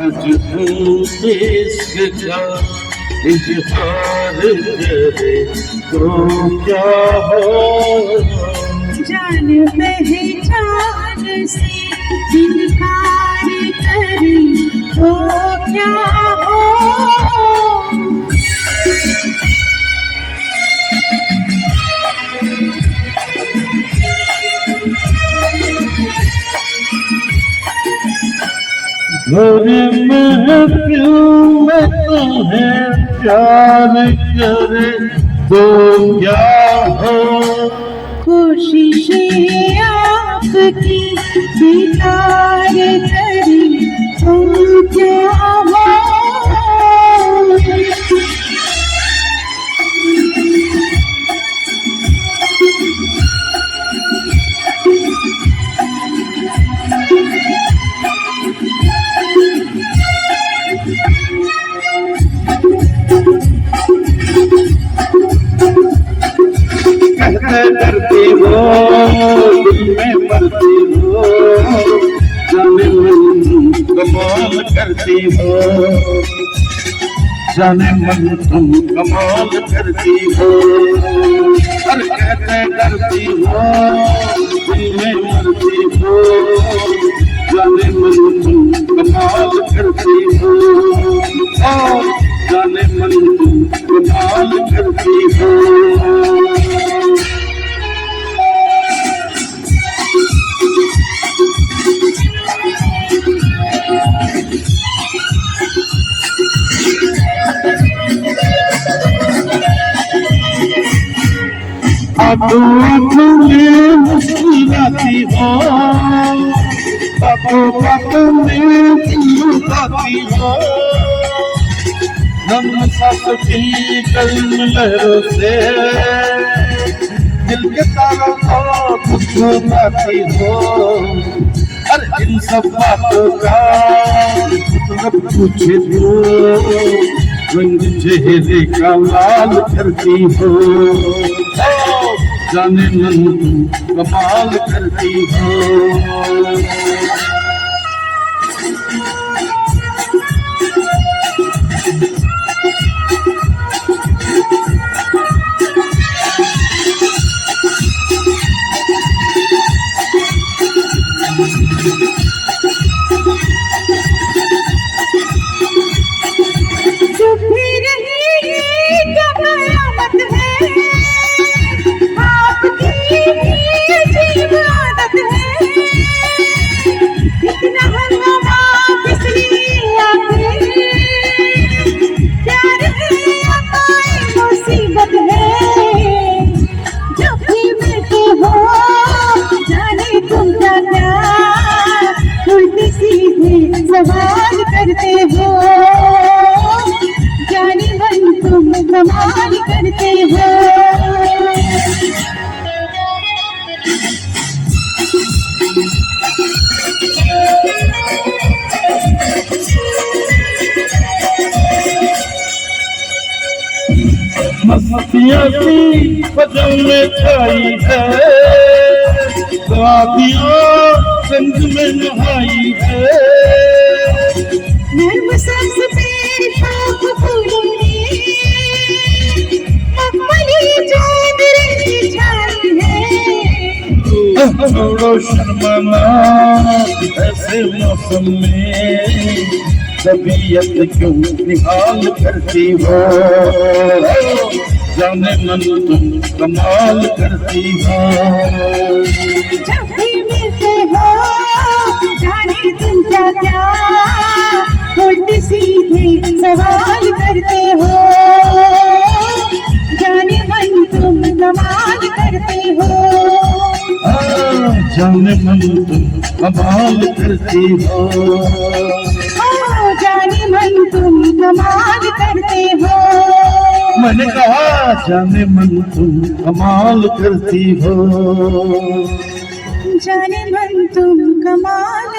मजनू इश्क का इजहार करे तो क्या हो। जान पहचान से इनकार करे तो क्या हो। भोरे महफिल में तुम्हें प्यार करे तो क्या हो। कोशिशें आपकी बेकार करी तो क्या हो। डरती हो दिल में मरती हो, जाने मन कमाल करती हो। जाने मन तुम कमाल करती हो। हर कहते डरती हो दिल में मरती हो, जाने मन तुम कमाल करती हो। जाने मन तुम कमाल करती हो। में मुस्कुराती हो, बातों में मुस्कुराती हो। हम सबकी कलम लहरों से दिल के तारों को मुस्कुराती हो। हर इन सब बातों का मतलब पूछे तो रंग चेहरे का लाल करती हो। जाने मन तुम कमाल करती हो। सवाल करते हो, जाने मन तुम कमाल करते हो। मस्तियाँ की फजल में छाई है, वादियाँ संग में नहाई है। नर्म सांस पे शाख फूलों ने मखमली चादर छाई है। छोड़ो शर्माना ऐसे मौसम में, तबीयत क्यों निहाल करती हो। जाने मन तुम कमाल करती हो। जब भी मिलते हो जाने तुम क्या क्या उल्टे सीधे सवाल करते हो। जाने मन तुम कमाल करते हो। जाने मन तुम कमाल करती हो। जाने मन तुम कमाल करते हो। मैंने कहा जाने मन तुम कमाल करती हो। जाने मन तुम कमाल